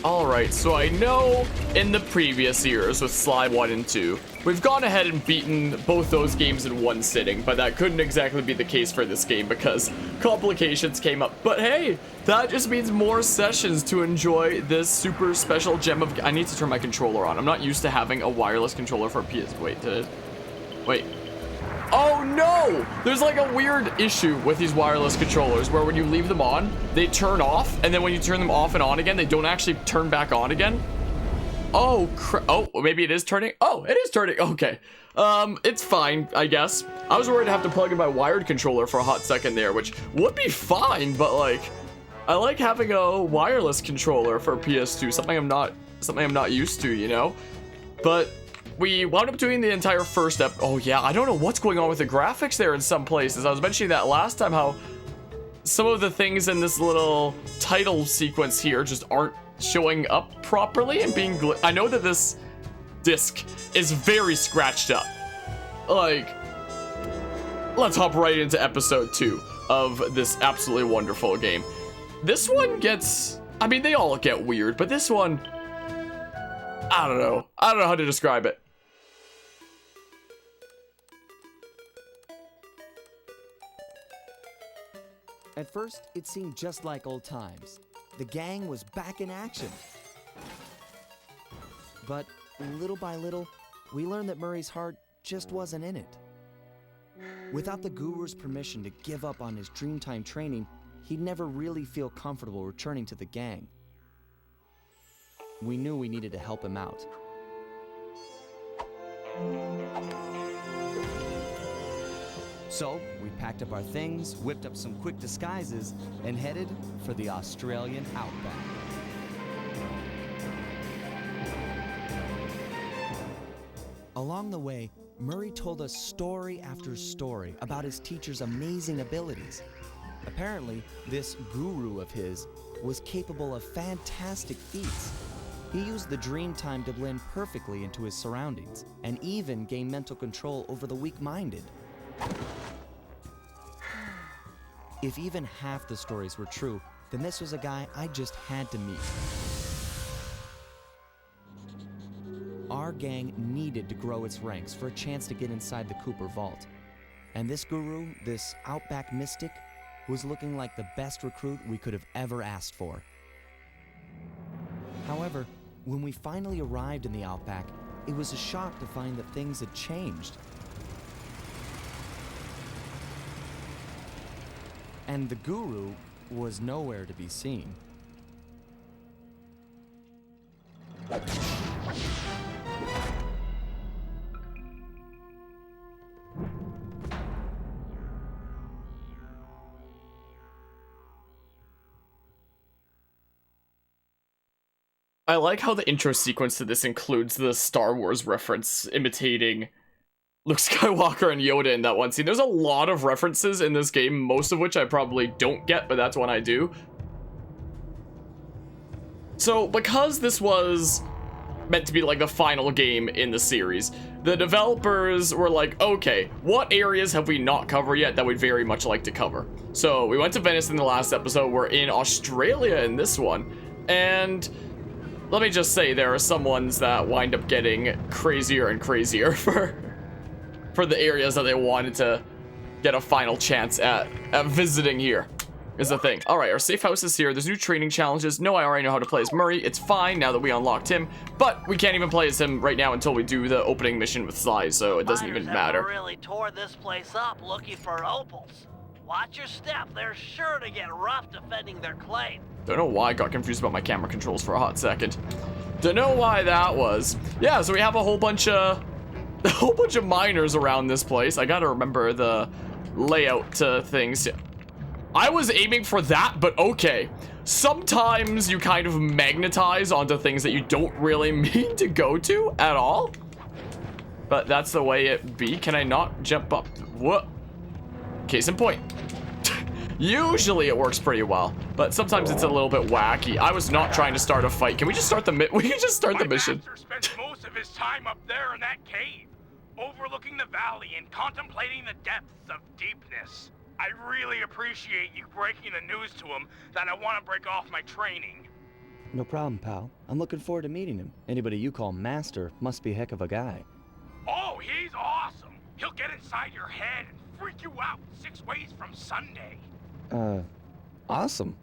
Alright, so I know in the previous years with Sly 1 and 2, we've gone ahead and beaten both those games in one sitting, but that couldn't exactly be the case for this game because complications came up. But hey, that just means more sessions to enjoy this super special gem of... I need to turn my controller on. I'm not used to having a wireless controller for PS... Wait. Oh no! There's like a weird issue with these wireless controllers where when you leave them on, they turn off, and then when you turn them off and on again, they don't actually turn back on again. Oh, oh, maybe it is turning. Oh, it is turning. Okay. It's fine, I guess. I was worried to have to plug in my wired controller for a hot second there, which would be fine, but like, I like having a wireless controller for PS2, something I'm not used to, you know? But we wound up doing the entire first step. Oh yeah, I don't know what's going on with the graphics there in some places. I was mentioning that last time, how some of the things in this little title sequence here just aren't showing up properly and being I know that this disc is very scratched up. Like, let's hop right into episode 2 of this absolutely wonderful game. This one gets, I mean, they all get weird, but this one, I don't know how to describe it. At first, it seemed just like old times. The gang was back in action. But little by little, we learned that Murray's heart just wasn't in it. Without the guru's permission to give up on his Dreamtime training, he'd never really feel comfortable returning to the gang. We knew we needed to help him out. So, we packed up our things, whipped up some quick disguises, and headed for the Australian outback. Along the way, Murray told us story after story about his teacher's amazing abilities. Apparently, this guru of his was capable of fantastic feats. He used the Dreamtime to blend perfectly into his surroundings, and even gain mental control over the weak-minded. If even half the stories were true, then this was a guy I just had to meet. Our gang needed to grow its ranks for a chance to get inside the Cooper Vault. And this guru, this Outback mystic, was looking like the best recruit we could have ever asked for. However, when we finally arrived in the Outback, it was a shock to find that things had changed. And the guru was nowhere to be seen. I like how the intro sequence to this includes the Star Wars reference imitating Luke Skywalker and Yoda in that one scene. There's a lot of references in this game, most of which I probably don't get, but that's one I do. So, because this was meant to be like the final game in the series, the developers were like, okay, what areas have we not covered yet that we'd very much like to cover? So, we went to Venice in the last episode, we're in Australia in this one, and let me just say, there are some ones that wind up getting crazier and crazier for the areas that they wanted to get a final chance at visiting here, is the thing. All right, our safe house is here. There's new training challenges. No, I already know how to play as Murray. It's fine now that we unlocked him, but we can't even play as him right now until we do the opening mission with Sly, so it doesn't even matter. Miners really tore this place up looking for opals. Watch your step. They're sure to get rough defending their claim. Don't know why I got confused about my camera controls for a hot second. Don't know why that was. Yeah, so we have a whole bunch of miners around this place. I gotta remember the layout to things. I was aiming for that, but okay. Sometimes you kind of magnetize onto things that you don't really mean to go to at all. But that's the way it be. Can I not jump up? What? Case in point. Usually it works pretty well, but sometimes it's a little bit wacky. I was not trying to start a fight. Can we just start the mission? My master spends most of his time up there in that cave, overlooking the valley and contemplating the depths of deepness. I really appreciate you breaking the news to him that I want to break off my training. No problem, pal. I'm looking forward to meeting him. Anybody you call master must be a heck of a guy. Oh, he's awesome. He'll get inside your head and freak you out 6 ways from Sunday. Awesome.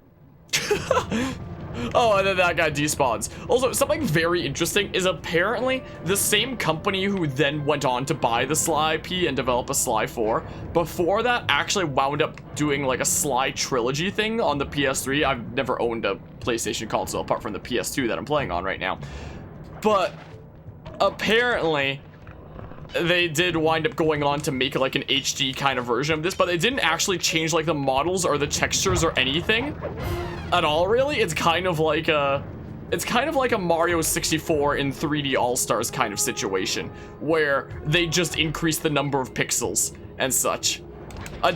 Oh, and then that guy despawns. Also, something very interesting is apparently the same company who then went on to buy the Sly IP and develop a Sly 4, before that actually wound up doing like a Sly trilogy thing on the PS3. I've never owned a PlayStation console apart from the PS2 that I'm playing on right now. But apparently they did wind up going on to make like an HD kind of version of this, but they didn't actually change like the models or the textures or anything at all, really. It's kind of like a Mario 64 in 3D All-Stars kind of situation, where they just increase the number of pixels and such.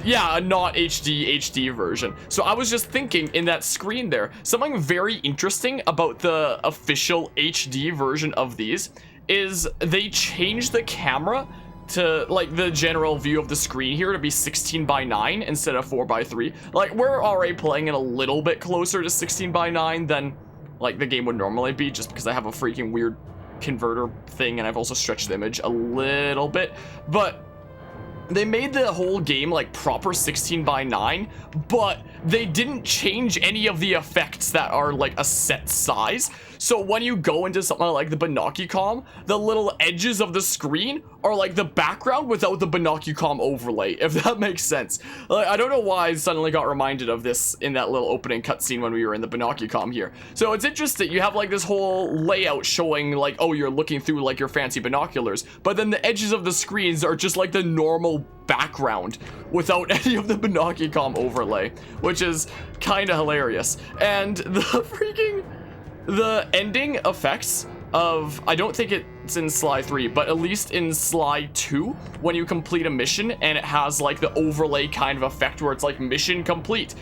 Yeah, a not HD version. So I was just thinking in that screen there, something very interesting about the official HD version of these is they changed the camera to like the general view of the screen here to be 16:9 instead of 4:3. Like, we're already playing it a little bit closer to 16:9 than like the game would normally be, just because I have a freaking weird converter thing and I've also stretched the image a little bit. But they made the whole game like proper 16:9, but they didn't change any of the effects that are like a set size. So when you go into something like the Binocucom, the little edges of the screen are like the background without the Binocucom overlay, if that makes sense. Like, I don't know why I suddenly got reminded of this in that little opening cutscene when we were in the Binocucom here. So it's interesting, you have like this whole layout showing like, oh, you're looking through like your fancy binoculars, but then the edges of the screens are just like the normal background without any of the Binocucom overlay, which is kind of hilarious. And the ending effects of, I don't think it's in Sly 3, but at least in Sly 2, when you complete a mission and it has like the overlay kind of effect where it's like mission complete,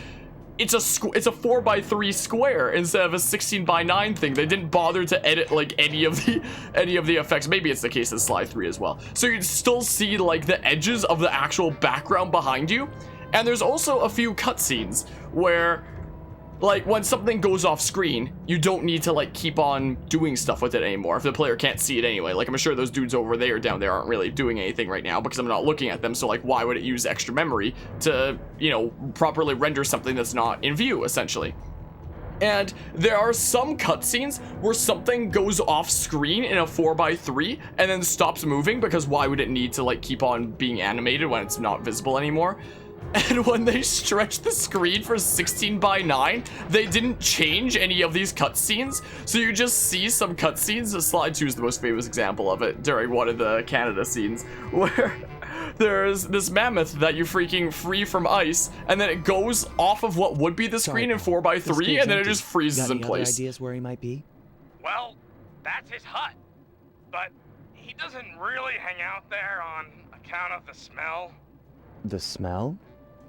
it's a 4:3 square instead of a 16:9 thing. They didn't bother to edit like any of the effects. Maybe it's the case in Sly 3 as well. So you'd still see like the edges of the actual background behind you. And there's also a few cutscenes where, like, when something goes off screen, you don't need to like keep on doing stuff with it anymore if the player can't see it anyway. Like, I'm sure those dudes over there down there aren't really doing anything right now because I'm not looking at them, so like, why would it use extra memory to, you know, properly render something that's not in view, essentially? And there are some cutscenes where something goes off screen in a 4:3 and then stops moving, because why would it need to like keep on being animated when it's not visible anymore? And when they stretched the screen for 16:9, they didn't change any of these cutscenes. So you just see some cutscenes. Slide 2 is the most famous example of it during one of the Canada scenes, where there's this mammoth that you freaking free from ice, and then it goes off of what would be the screen in 4:3, and then it just freezes in place. Got any other ideas where he might be? Well, that's his hut. But he doesn't really hang out there on account of the smell. The smell?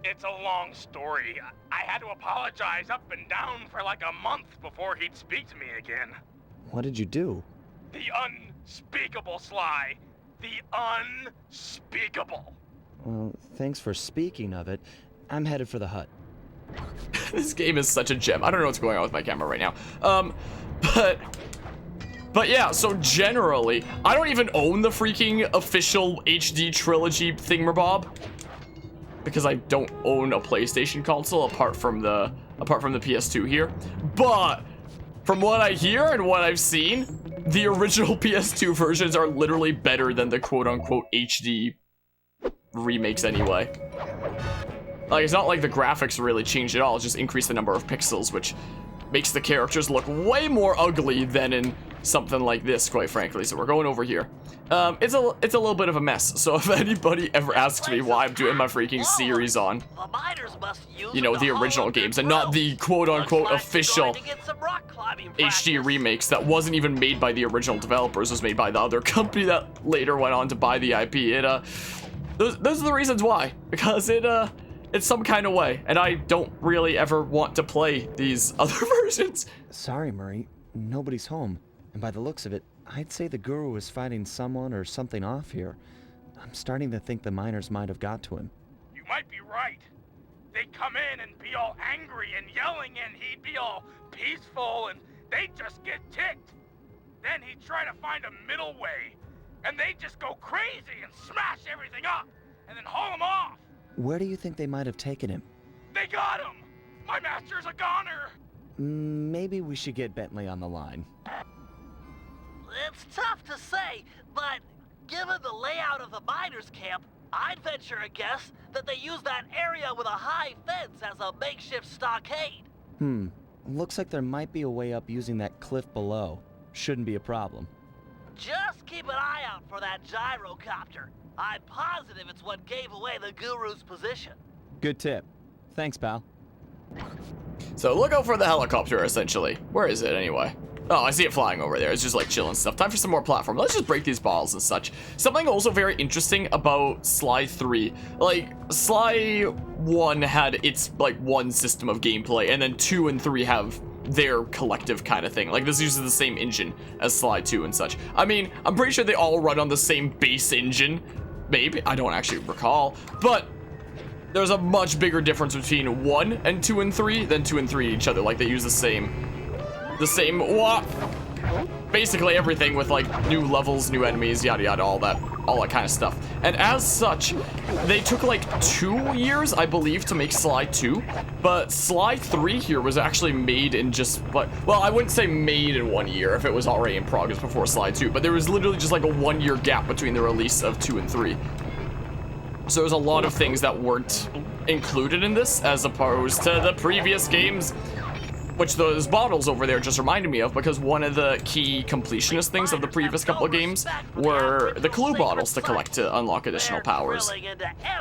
It's a long story. I had to apologize up and down for like a month before he'd speak to me again. What did you do? The unspeakable, Sly. The unspeakable. Well, thanks for speaking of it. I'm headed for the hut. This game is such a gem. I don't know what's going on with my camera right now. But yeah, so generally, I don't even own the freaking official HD trilogy thingamabob, because I don't own a PlayStation console apart from the PS2 here. But from what I hear and what I've seen, the original PS2 versions are literally better than the quote-unquote HD remakes anyway. Like, it's not like the graphics really changed at all, it's just increased the number of pixels, which makes the characters look way more ugly than in something like this, quite frankly. So we're going over here. It's a little bit of a mess, so if anybody ever asks me why I'm doing my freaking series on, you know, the original games and not the quote-unquote official HD remakes that wasn't even made by the original developers, was made by the other company that later went on to buy the IP, those are the reasons why, because it's some kind of way, and I don't really ever want to play these other versions. Sorry, Murray. Nobody's home. And by the looks of it, I'd say the guru is fighting someone or something off here. I'm starting to think the miners might have got to him. You might be right. They'd come in and be all angry and yelling, and he'd be all peaceful and they'd just get ticked. Then he'd try to find a middle way, and they'd just go crazy and smash everything up, and then haul him off. Where do you think they might have taken him? They got him! My master's a goner! Maybe we should get Bentley on the line. It's tough to say, but given the layout of the miners' camp, I'd venture a guess that they use that area with a high fence as a makeshift stockade. Looks like there might be a way up using that cliff below. Shouldn't be a problem. Just keep an eye out for that gyrocopter. I'm positive it's what gave away the Guru's position. Good tip. Thanks, pal. So look out for the helicopter, essentially. Where is it, anyway? Oh, I see it flying over there. It's just like chilling stuff. Time for some more platform. Let's just break these bottles and such. Something also very interesting about Sly 3. Like, Sly 1 had its, like, one system of gameplay, and then 2 and 3 have their collective kind of thing. Like, this uses the same engine as Sly 2 and such. I mean, I'm pretty sure they all run on the same base engine. Maybe. I don't actually recall. But there's a much bigger difference between 1 and 2 and 3 than 2 and 3 each other. Like, they use the same, basically everything with like new levels, new enemies, yada yada, all that kind of stuff. And as such, they took like 2 years, I believe, to make Sly 2, but Sly 3 here was actually made in just like, well, I wouldn't say made in 1 year if it was already in progress before Sly 2, but there was literally just like a 1 year gap between the release of 2 and 3. So there's a lot of things that weren't included in this as opposed to the previous games, which those bottles over there just reminded me of, because one of the key completionist things of the previous couple of games were the clue bottles to collect to unlock additional powers.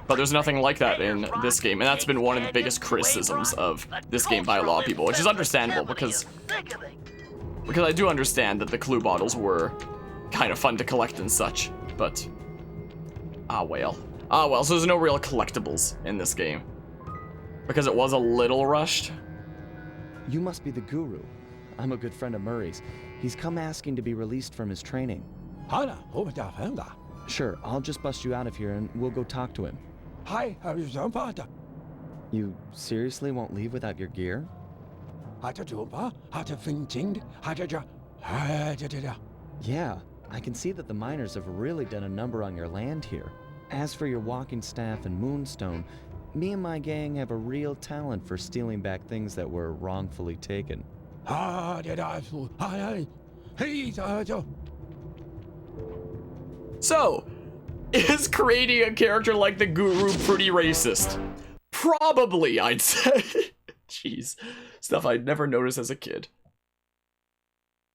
But there's nothing like that in this game, and that's been one of the biggest criticisms of this game by a lot of people, which is understandable, because I do understand that the clue bottles were kind of fun to collect and such, but well, so there's no real collectibles in this game, because it was a little rushed. You must be the Guru. I'm a good friend of Murray's. He's come asking to be released from his training. Sure, I'll just bust you out of here and we'll go talk to him. You seriously won't leave without your gear? Yeah, I can see that the miners have really done a number on your land here. As for your walking staff and moonstone, me and my gang have a real talent for stealing back things that were wrongfully taken. So, is creating a character like the Guru pretty racist? Probably, I'd say. Jeez, stuff I'd never noticed as a kid.